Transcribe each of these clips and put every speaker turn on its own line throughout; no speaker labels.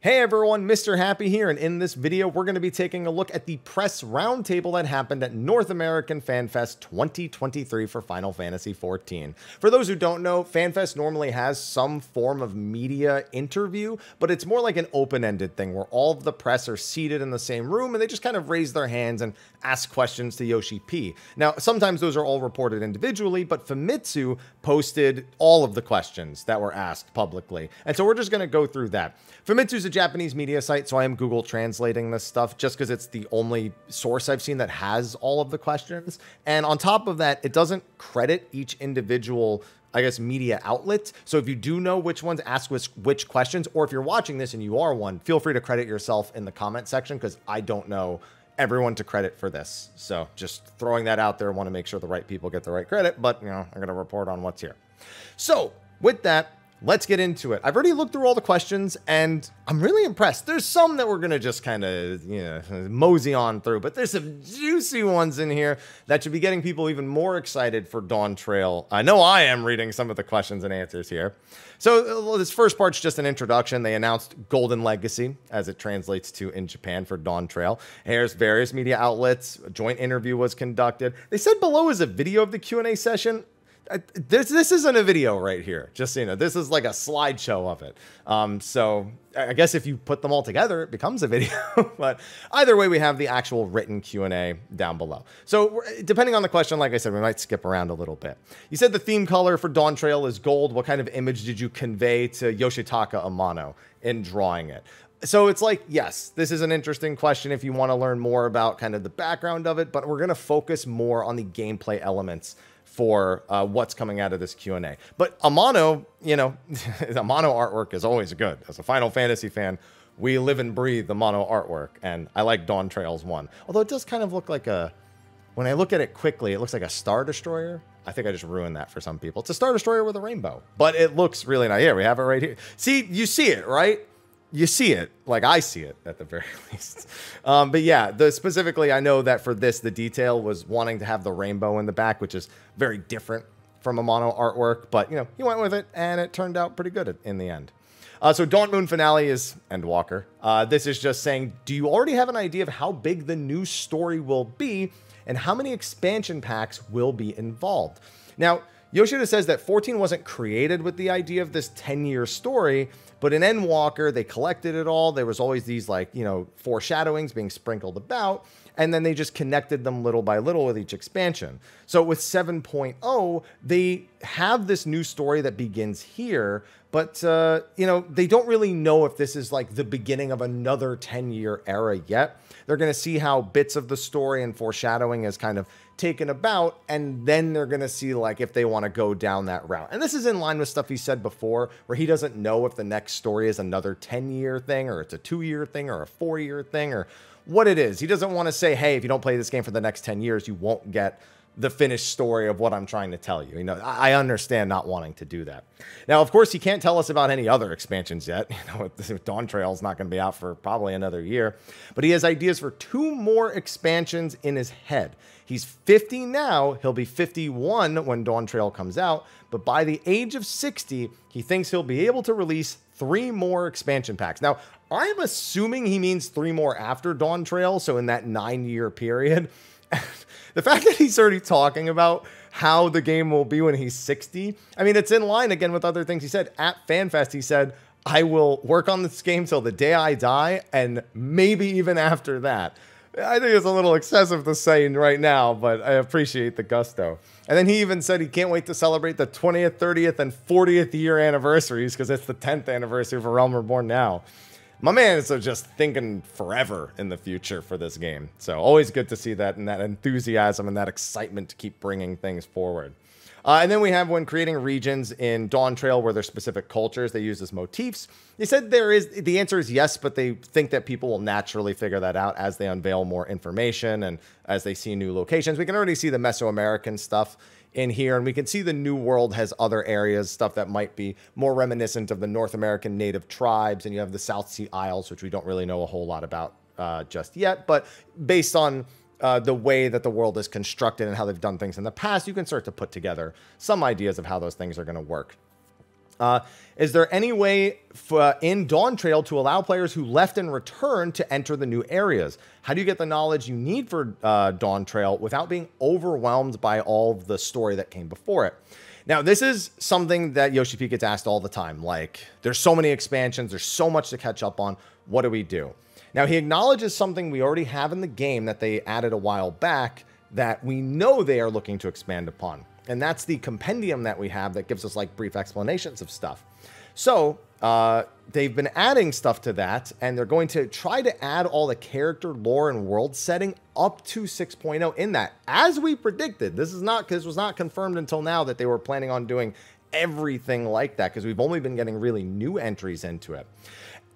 Hey everyone, Mr. Happy here, and in this video we're going to be taking a look at the press roundtable that happened at North American FanFest 2023 for Final Fantasy XIV. For those who don't know, FanFest normally has some form of media interview, but it's more like an open-ended thing where all of the press are seated in the same room and they just kind of raise their hands and ask questions to Yoshi P. Now, sometimes those are all reported individually, but Famitsu posted all of the questions that were asked publicly, and so we're just going to go through that. Famitsu's a Japanese media site, so I am Google translating this stuff just because it's the only source I've seen that has all of the questions. And on top of that, it doesn't credit each individual, I guess, media outlet. So if you do know which ones ask which questions, or if you're watching this and you are one, feel free to credit yourself in the comment section because I don't know everyone to credit for this. So just throwing that out there, want to make sure the right people get the right credit, but you know, I'm going to report on what's here. So with that, let's get into it. I've already looked through all the questions and I'm really impressed. There's some that we're going to just kind of, mosey on through, but there's some juicy ones in here that should be getting people even more excited for Dawntrail. I know I am reading some of the questions and answers here. So this first part's just an introduction. They announced Golden Legacy, as it translates to in Japan for Dawntrail. Here's various media outlets. A joint interview was conducted. They said below is a video of the Q&A session. This isn't a video right here, just so you know. This is like a slideshow of it. So I guess if you put them all together, it becomes a video. But either way, we have the actual written Q&A down below. So depending on the question, like I said, we might skip around a little bit. You said the theme color for Dawntrail is gold. What kind of image did you convey to Yoshitaka Amano in drawing it? So it's like, yes, this is an interesting question if you want to learn more about kind of the background of it, but we're going to focus more on the gameplay elements for what's coming out of this Q&A. But Amano, Amano artwork is always good. As a Final Fantasy fan, we live and breathe the Amano artwork, and I like Dawntrail's one. Although it does kind of look like when I look at it quickly, it looks like a Star Destroyer. I think I just ruined that for some people. It's a Star Destroyer with a rainbow, but it looks really nice. Yeah, we have it right here. See, you see it, right? You see it, like I see it at the very least. But yeah, specifically, I know that for this, the detail was wanting to have the rainbow in the back, which is very different from Amano artwork. But, he went with it, and it turned out pretty good in the end. So Dawn Moon Finale is Endwalker. This is just saying, do you already have an idea of how big the new story will be and how many expansion packs will be involved? Now, Yoshida says that 14 wasn't created with the idea of this 10-year story, but in Endwalker, they collected it all. There was always these foreshadowings being sprinkled about, and then they just connected them little by little with each expansion. So with 7.0, they have this new story that begins here, but, they don't really know if this is like the beginning of another 10-year era yet. They're going to see how bits of the story and foreshadowing is kind of taken about, and then they're going to see if they want to go down that route. And this is in line with stuff he said before, where he doesn't know if the next story is another 10-year thing, or it's a 2-year thing, or a 4-year thing, or what it is. He doesn't want to say, hey, if you don't play this game for the next 10 years, you won't get the finished story of what I'm trying to tell you. I understand not wanting to do that. Now, of course, he can't tell us about any other expansions yet. Dawntrail is not going to be out for probably another year, but he has ideas for 2 more expansions in his head. He's 50 now. He'll be 51 when Dawntrail comes out, but by the age of 60, he thinks he'll be able to release 3 more expansion packs. Now, I'm assuming he means 3 more after Dawntrail, so in that 9-year period. The fact that he's already talking about how the game will be when he's 60, I mean, it's in line again with other things he said. At FanFest, he said, I will work on this game till the day I die, and maybe even after that. I think it's a little excessive to say right now, but I appreciate the gusto. And then he even said he can't wait to celebrate the 20th, 30th, and 40th year anniversaries because it's the 10th anniversary for Realm Reborn now. My man is just thinking forever in the future for this game. So always good to see that and that enthusiasm and that excitement to keep bringing things forward. And then we have when creating regions in Dawntrail where there's specific cultures, they use as motifs. They said the answer is yes, but they think that people will naturally figure that out as they unveil more information and as they see new locations. We can already see the Mesoamerican stuff in here, and we can see the New World has other areas, stuff that might be more reminiscent of the North American native tribes, and you have the South Sea Isles, which we don't really know a whole lot about just yet, but based on the way that the world is constructed and how they've done things in the past, you can start to put together some ideas of how those things are going to work. Is there any way in Dawntrail to allow players who left and returned to enter the new areas? How do you get the knowledge you need for Dawntrail without being overwhelmed by all of the story that came before it? Now, this is something that Yoshi P gets asked all the time. Like, there's so many expansions. There's so much to catch up on. What do we do? Now, he acknowledges something we already have in the game that they added a while back that we know they are looking to expand upon. And that's the compendium that we have that gives us like brief explanations of stuff. So they've been adding stuff to that, and they're going to try to add all the character lore and world setting up to 6.0 in that. As we predicted, this was not confirmed until now that they were planning on doing everything like that, because we've only been getting really new entries into it.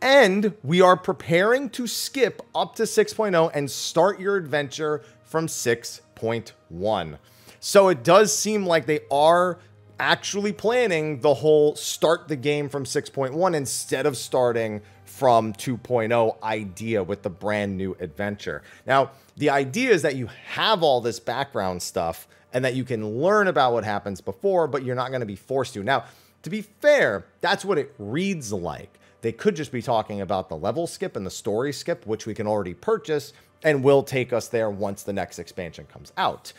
And we are preparing to skip up to 6.0 and start your adventure from 6.1. So it does seem like they are actually planning the whole start the game from 6.1 instead of starting from 2.0 idea with the brand new adventure. Now, the idea is that you have all this background stuff and that you can learn about what happens before, but you're not going to be forced to. Now, to be fair, that's what it reads like. They could just be talking about the level skip and the story skip, which we can already purchase and will take us there once the next expansion comes out.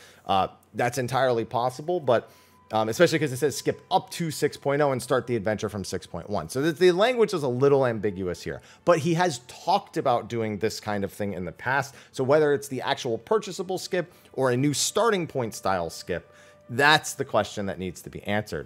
That's entirely possible, but especially because it says skip up to 6.0 and start the adventure from 6.1. So the language is a little ambiguous here, but he has talked about doing this kind of thing in the past. So whether it's the actual purchasable skip or a new starting point style skip, that's the question that needs to be answered.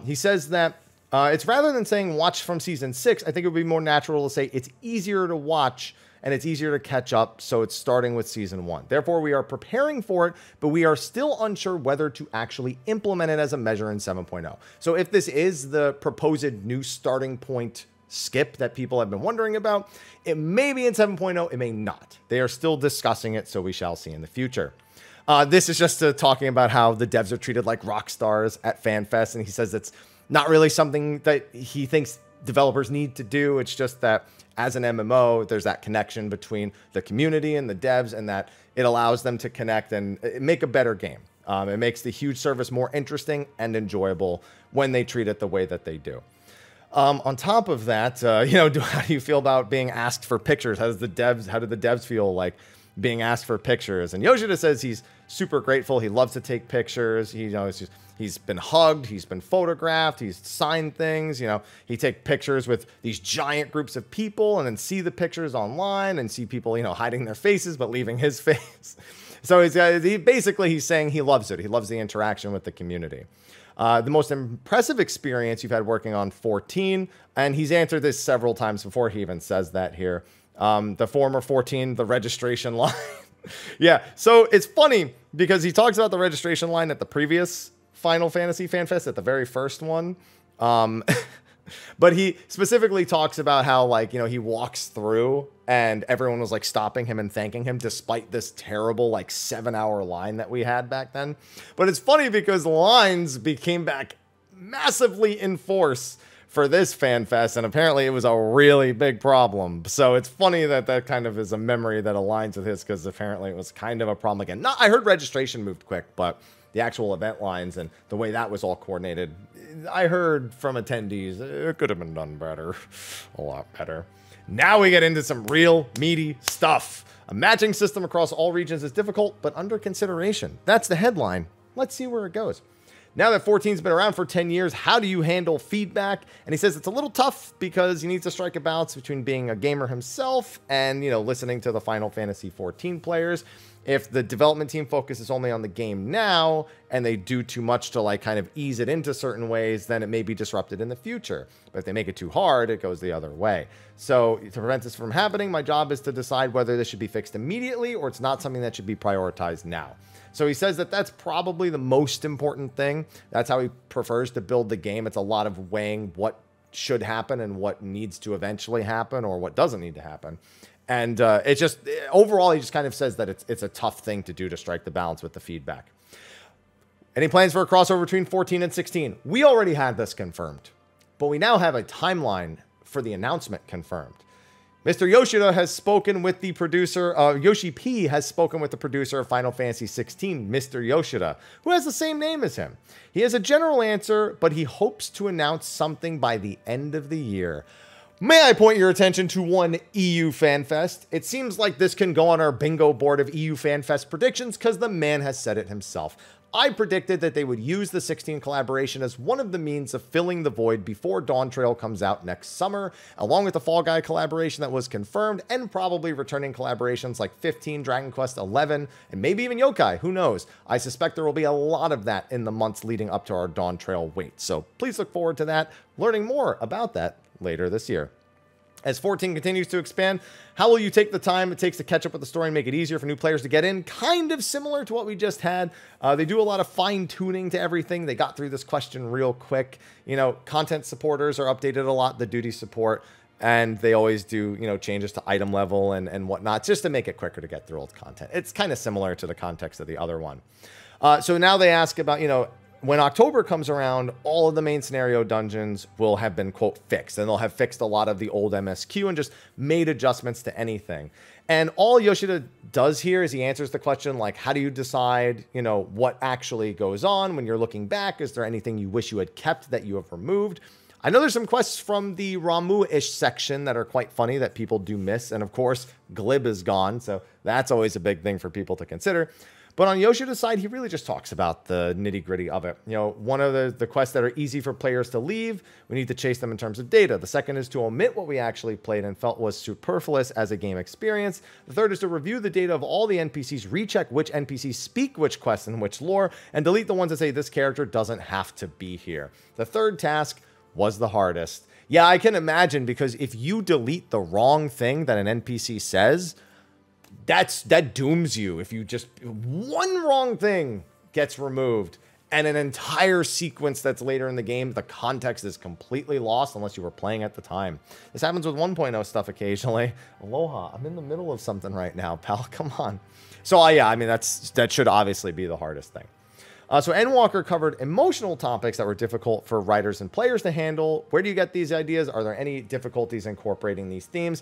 He says that it's rather than saying watch from season 6, I think it would be more natural to say it's easier to watch and it's easier to catch up, so it's starting with season 1. Therefore, we are preparing for it, but we are still unsure whether to actually implement it as a measure in 7.0. So if this is the proposed new starting point skip that people have been wondering about, it may be in 7.0, it may not. They are still discussing it, so we shall see in the future. This is just talking about how the devs are treated like rock stars at FanFest, and he says it's not really something that he thinks developers need to do. It's just that as an MMO, there's that connection between the community and the devs, and that it allows them to connect and make a better game. It makes the huge service more interesting and enjoyable when they treat it the way that they do. On top of that, how do you feel about being asked for pictures? How did the devs feel like being asked for pictures? And Yoshida says he's super grateful. He loves to take pictures. He's been hugged. He's been photographed. He's signed things. He take pictures with these giant groups of people and then see the pictures online and see people, hiding their faces but leaving his face. So he's saying he loves it. He loves the interaction with the community. The most impressive experience you've had working on 14, and he's answered this several times before. He even says that here. The former 14, the registration line. Yeah, so it's funny because he talks about the registration line at the previous Final Fantasy FanFest, at the very first one. But he specifically talks about how, he walks through and everyone was stopping him and thanking him despite this terrible 7-hour line that we had back then. But it's funny because lines became back massively in force for this FanFest, and apparently it was a really big problem. So it's funny that kind of is a memory that aligns with his, because apparently it was kind of a problem again. I heard registration moved quick, but the actual event lines and the way that was all coordinated, I heard from attendees, it could have been done better, a lot better. Now we get into some real meaty stuff. A matching system across all regions is difficult, but under consideration. That's the headline. Let's see where it goes. Now that 14's been around for 10 years, how do you handle feedback? And he says it's a little tough because you need to strike a balance between being a gamer himself and, listening to the Final Fantasy 14 players. If the development team focuses only on the game now and they do too much to kind of ease it into certain ways, then it may be disrupted in the future. But if they make it too hard, it goes the other way. So to prevent this from happening, my job is to decide whether this should be fixed immediately or it's not something that should be prioritized now. So he says that that's probably the most important thing. That's how he prefers to build the game. It's a lot of weighing what should happen and what needs to eventually happen or what doesn't need to happen. And it's just, overall, he just kind of says that it's a tough thing to do to strike the balance with the feedback. Any plans for a crossover between 14 and 16? We already had this confirmed, but we now have a timeline for the announcement confirmed. Mr. Yoshida has spoken with the producer, Yoshi P has spoken with the producer of Final Fantasy XVI, Mr. Yoshida, who has the same name as him. He has a general answer, but he hopes to announce something by the end of the year. May I point your attention to one EU FanFest? It seems like this can go on our bingo board of EU FanFest predictions because the man has said it himself. I predicted that they would use the 16 collaboration as one of the means of filling the void before Dawn Trail comes out next summer, along with the Fall Guy collaboration that was confirmed, and probably returning collaborations like 15, Dragon Quest 11, and maybe even Yokai, who knows? I suspect there will be a lot of that in the months leading up to our Dawn Trail wait, so please look forward to that, learning more about that later this year. As 14 continues to expand, how will you take the time it takes to catch up with the story and make it easier for new players to get in? Kind of similar to what we just had. They do a lot of fine-tuning to everything. They got through this question real quick. You know, content supporters are updated a lot, the duty support, and they always do, you know, changes to item level and whatnot, just to make it quicker to get through old content. It's kind of similar to the context of the other one. So now they ask about, you know, when October comes around, all of the main scenario dungeons will have been, quote, fixed. And they'll have fixed a lot of the old MSQ and just made adjustments to anything. And all Yoshida does here is he answers the question, like, how do you decide, you know, what actually goes on when you're looking back? Is there anything you wish you had kept that you have removed? I know there's some quests from the Ramuh-ish section that are quite funny that people do miss. And of course, Glib is gone. So that's always a big thing for people to consider. But on Yoshida's side, he really just talks about the nitty-gritty of it. You know, one of the quests that are easy for players to leave, we need to chase them in terms of data. The second is to omit what we actually played and felt was superfluous as a game experience. The third is to review the data of all the NPCs, recheck which NPCs speak which quests and which lore, and delete the ones that say this character doesn't have to be here. The third task was the hardest. Yeah, I can imagine, because if you delete the wrong thing that an NPC says, that dooms you. If you just, one wrong thing gets removed and an entire sequence that's later in the game, the context is completely lost unless you were playing at the time. This happens with 1.0 stuff occasionally. Aloha, I'm in the middle of something right now, pal. Come on. So yeah, I mean, that should obviously be the hardest thing. So Endwalker covered emotional topics that were difficult for writers and players to handle. Where do you get these ideas? Are there any difficulties incorporating these themes?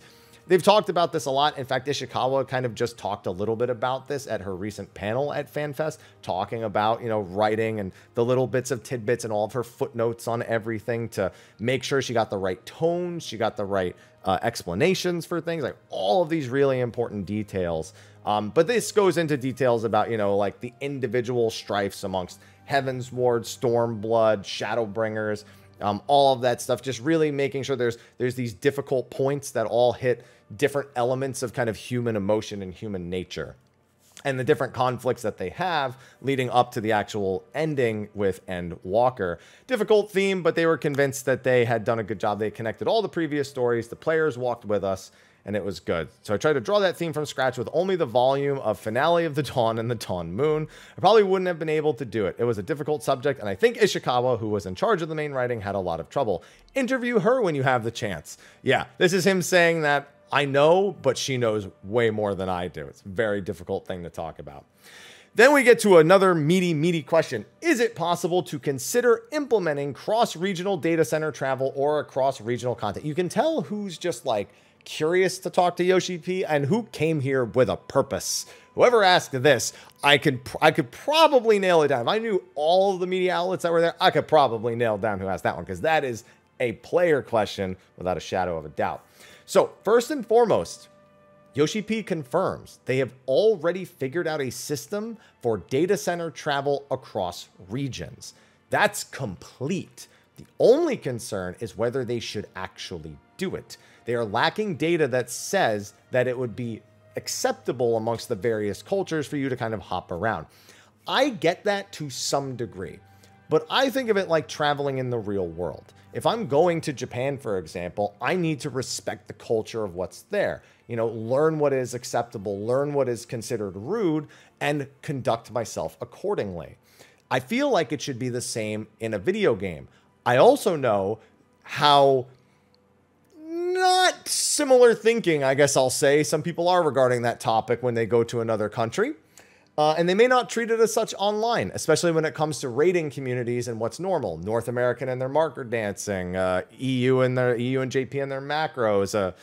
They've talked about this a lot. In fact, Ishikawa kind of just talked a little bit about this at her recent panel at FanFest, talking about, you know, writing and the little bits of tidbits and all of her footnotes on everything to make sure she got the right tones, she got the right explanations for things, like all of these really important details. But this goes into details about, you know, like the individual strifes amongst Heavensward, Stormblood, Shadowbringers, all of that stuff, just really making sure there's these difficult points that all hit different elements of kind of human emotion and human nature, and the different conflicts that they have leading up to the actual ending with Endwalker. Difficult theme, but they were convinced that they had done a good job. They connected all the previous stories. The players walked with us, and it was good. So I tried to draw that theme from scratch with only the volume of Finale of the Dawn and the Dawn Moon. I probably wouldn't have been able to do it. It was a difficult subject, and I think Ishikawa, who was in charge of the main writing, had a lot of trouble. Interview her when you have the chance. Yeah, this is him saying that I know, but she knows way more than I do. It's a very difficult thing to talk about. Then we get to another meaty question. Is it possible to consider implementing cross-regional data center travel or cross-regional content? You can tell who's just like curious to talk to Yoshi P and who came here with a purpose. Whoever asked this, I could probably nail it down. If I knew all of the media outlets that were there, I could probably nail down who asked that one, because that is a player question without a shadow of a doubt. So first and foremost, Yoshi P confirms they have already figured out a system for data center travel across regions. That's complete. The only concern is whether they should actually do it. They are lacking data that says that it would be acceptable amongst the various cultures for you to kind of hop around. I get that to some degree, but I think of it like traveling in the real world. If I'm going to Japan, for example, I need to respect the culture of what's there. You know, learn what is acceptable, learn what is considered rude, and conduct myself accordingly. I feel like it should be the same in a video game. I also know how not similar thinking, I guess I'll say, some people are regarding that topic when they go to another country. And they may not treat it as such online, especially when it comes to raiding communities and what's normal. North American and their marker dancing, EU and JP and their macros.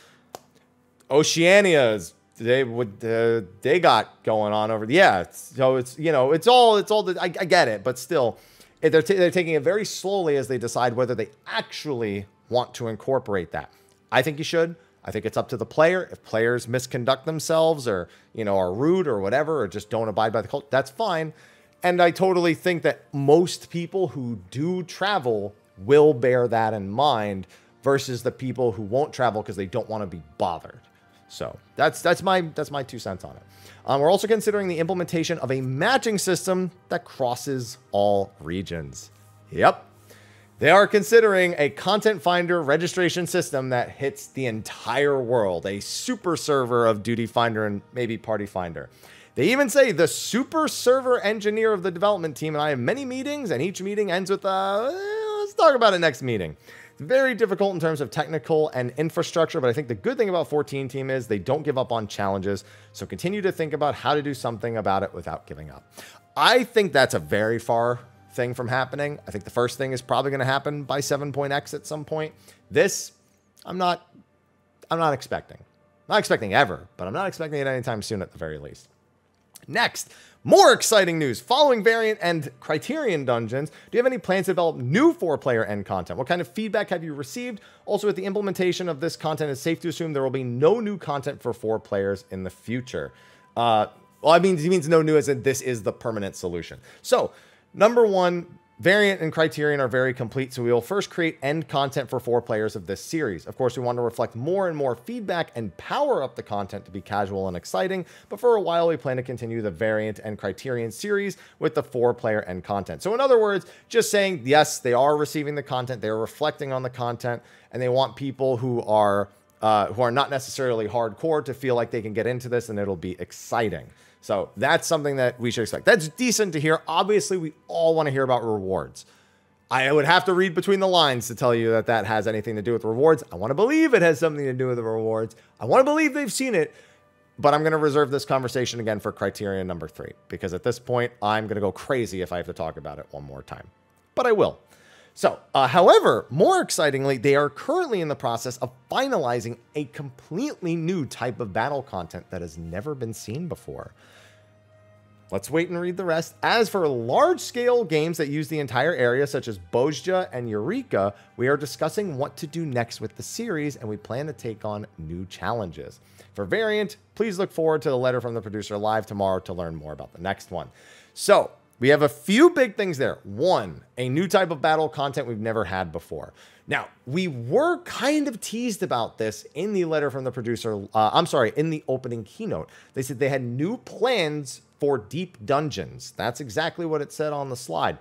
Oceania is they got going on over. Yeah, so it's it's all I get it, but still, they're taking it very slowly as they decide whether they actually want to incorporate that. I think you should. I think it's up to the player. If players misconduct themselves or are rude or whatever, or just don't abide by the culture, that's fine. And I totally think that most people who do travel will bear that in mind versus the people who won't travel because they don't want to be bothered. So that's my 2 cents on it. We're also considering the implementation of a matching system that crosses all regions. Yep. They are considering a content finder registration system that hits the entire world, a super server of Duty Finder and maybe Party Finder. They even say the super server engineer of the development team and I have many meetings, and each meeting ends with, let's talk about it next meeting. It's very difficult in terms of technical and infrastructure, but I think the good thing about 14 Team is they don't give up on challenges, so continue to think about how to do something about it without giving up. I think that's a very far thing from happening. I think the first thing is probably going to happen by 7.x at some point. This, I'm not expecting. I'm not expecting ever, but I'm not expecting it anytime soon at the very least. Next, more exciting news. Following Variant and Criterion dungeons, do you have any plans to develop new 4-player end content? What kind of feedback have you received? Also, with the implementation of this content, it's safe to assume there will be no new content for 4 players in the future. Well, I mean, he means no new as in this is the permanent solution. So, number 1, Variant and Criterion are very complete, so we will first create end content for 4 players of this series. Of course, we want to reflect more and more feedback and power up the content to be casual and exciting, but for a while we plan to continue the Variant and Criterion series with the 4-player end content. So in other words, just saying, yes, they are receiving the content, they are reflecting on the content, and they want people who are not necessarily hardcore to feel like they can get into this and it'll be exciting. So that's something that we should expect. That's decent to hear. Obviously, we all want to hear about rewards. I would have to read between the lines to tell you that that has anything to do with rewards. I want to believe it has something to do with the rewards. I want to believe they've seen it, but I'm going to reserve this conversation again for Criterion number 3, because at this point, I'm going to go crazy if I have to talk about it one more time. But I will. So, however, more excitingly, they are currently in the process of finalizing a completely new type of battle content that has never been seen before. Let's wait and read the rest. As for large-scale games that use the entire area, such as Bozja and Eureka, we are discussing what to do next with the series, and we plan to take on new challenges. For Variant, please look forward to the letter from the producer live tomorrow to learn more about the next one. So, we have a few big things there. 1, a new type of battle content we've never had before. Now, we were kind of teased about this in the letter from the producer. In the opening keynote. They said they had new plans for deep dungeons. That's exactly what it said on the slide.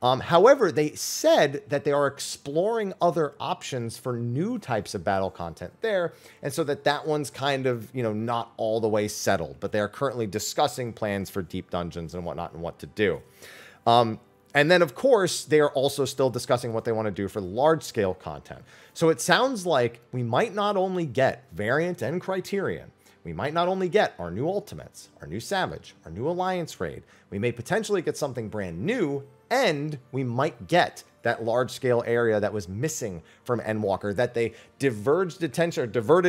However, they said that they are exploring other options for new types of battle content there, and so that one's kind of, not all the way settled, but they are currently discussing plans for deep dungeons and whatnot and what to do. And then, of course, they are also still discussing what they want to do for large-scale content. So it sounds like we might not only get Variant and Criterion, we might not only get our new Ultimates, our new Savage, our new Alliance Raid, we may potentially get something brand new, and we might get that large-scale area that was missing from Endwalker, that they diverted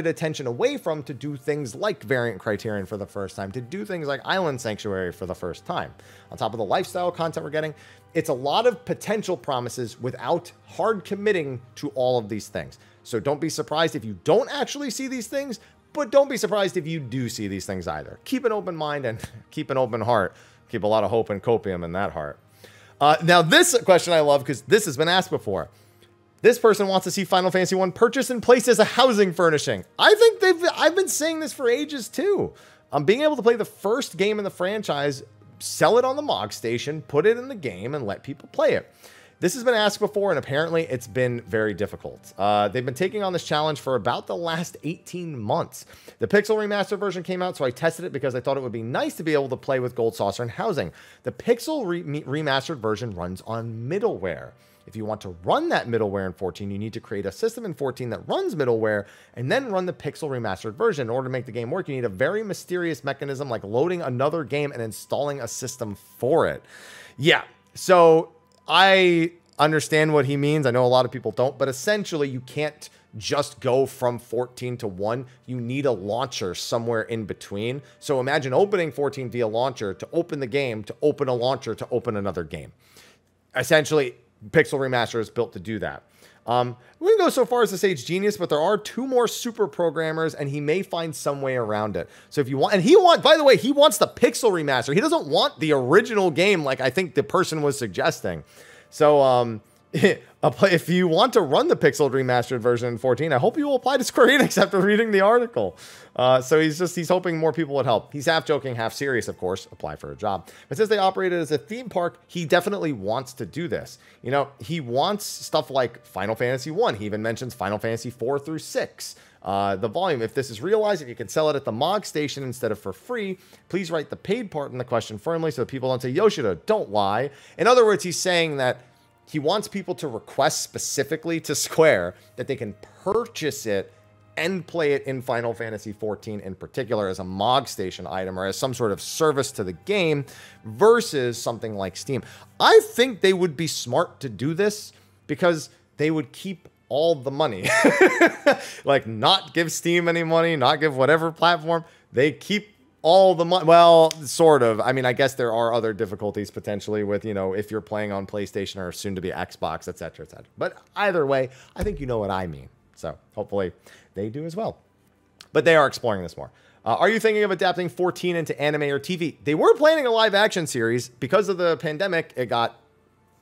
attention away from to do things like Variant Criterion for the first time, to do things like Island Sanctuary for the first time. On top of the lifestyle content we're getting, it's a lot of potential promises without hard committing to all of these things. So don't be surprised if you don't actually see these things, but don't be surprised if you do see these things either. Keep an open mind and keep an open heart. Keep a lot of hope and copium in that heart. Now, this question I love because this has been asked before. This person wants to see Final Fantasy I purchased and placed as a housing furnishing. I think I've been saying this for ages too. Being able to play the first game in the franchise, sell it on the MOG station, put it in the game, and let people play it. This has been asked before, and apparently it's been very difficult. They've been taking on this challenge for about the last 18 months. The Pixel Remastered version came out, so I tested it because I thought it would be nice to be able to play with Gold Saucer and housing. The Pixel Remastered version runs on middleware. If you want to run that middleware in 14, you need to create a system in 14 that runs middleware and then run the Pixel Remastered version. In order to make the game work, you need a very mysterious mechanism like loading another game and installing a system for it. Yeah, so I understand what he means. I know a lot of people don't, but essentially you can't just go from 14 to 1. You need a launcher somewhere in between. So imagine opening 14 via launcher to open the game, to open a launcher, to open another game. Essentially, Pixel Remaster is built to do that. We wouldn't go so far as to say it's genius, but there are 2 more super programmers, and he may find some way around it. So if you want, and by the way, he wants the Pixel Remaster. He doesn't want the original game like I think the person was suggesting. So, if you want to run the Pixel Remastered version in 14, I hope you will apply to Square Enix after reading the article. So he's hoping more people would help. He's half joking, half serious, of course. Apply for a job. But since they operated as a theme park, he definitely wants to do this. You know, he wants stuff like Final Fantasy 1. He even mentions Final Fantasy 4 through 6. The volume, if this is realized, if you can sell it at the MOG station instead of for free, please write the paid part in the question firmly so that people don't say, Yoshida, don't lie. In other words, he's saying that he wants people to request specifically to Square that they can purchase it and play it in Final Fantasy XIV in particular as a MOG station item or as some sort of service to the game versus something like Steam. I think they would be smart to do this because they would keep all the money. Like, not give Steam any money, not give whatever platform. They keep all the money. Well, sort of. I mean, I guess there are other difficulties potentially with, you know, if you're playing on PlayStation or soon to be Xbox, etc., etc. But either way, I think you know what I mean. So hopefully they do as well. But they are exploring this more. Are you thinking of adapting 14 into anime or TV? They were planning a live action series. Because of the pandemic, it got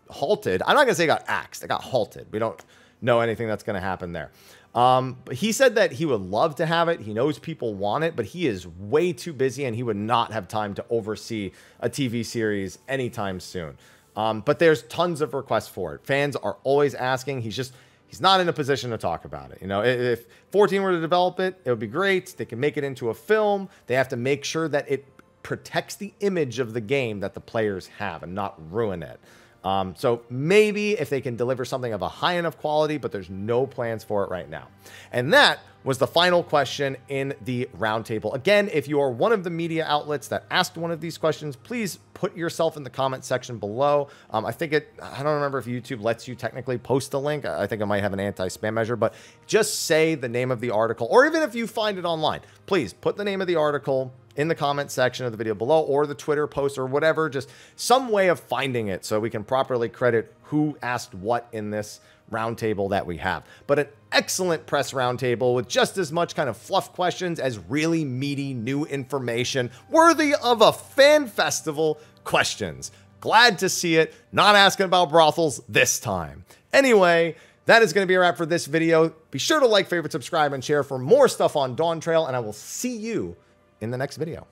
halted. I'm not going to say it got axed. It got halted. We don't know anything that's going to happen there. But he said that he would love to have it. He knows people want it, but he is way too busy and he would not have time to oversee a TV series anytime soon. But there's tons of requests for it. Fans are always asking. He's not in a position to talk about it. You know, if 14 were to develop it, it would be great. They can make it into a film. They have to make sure that it protects the image of the game that the players have and not ruin it. So maybe if they can deliver something of a high enough quality, but there's no plans for it right now. And that was the final question in the roundtable. Again, if you are one of the media outlets that asked one of these questions, please put yourself in the comment section below. I don't remember if YouTube lets you technically post a link. I think it might have an anti-spam measure, but just say the name of the article, or even if you find it online, please put the name of the article in the comment section of the video below, or the Twitter post or whatever, just some way of finding it so we can properly credit who asked what in this roundtable that we have. But an excellent press roundtable with just as much kind of fluff questions as really meaty new information worthy of a fan festival questions. Glad to see it. Not asking about brothels this time. Anyway, that is going to be a wrap for this video. Be sure to like, favorite, subscribe, and share for more stuff on Dawntrail, and I will see you in the next video.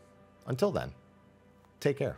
Until then, take care.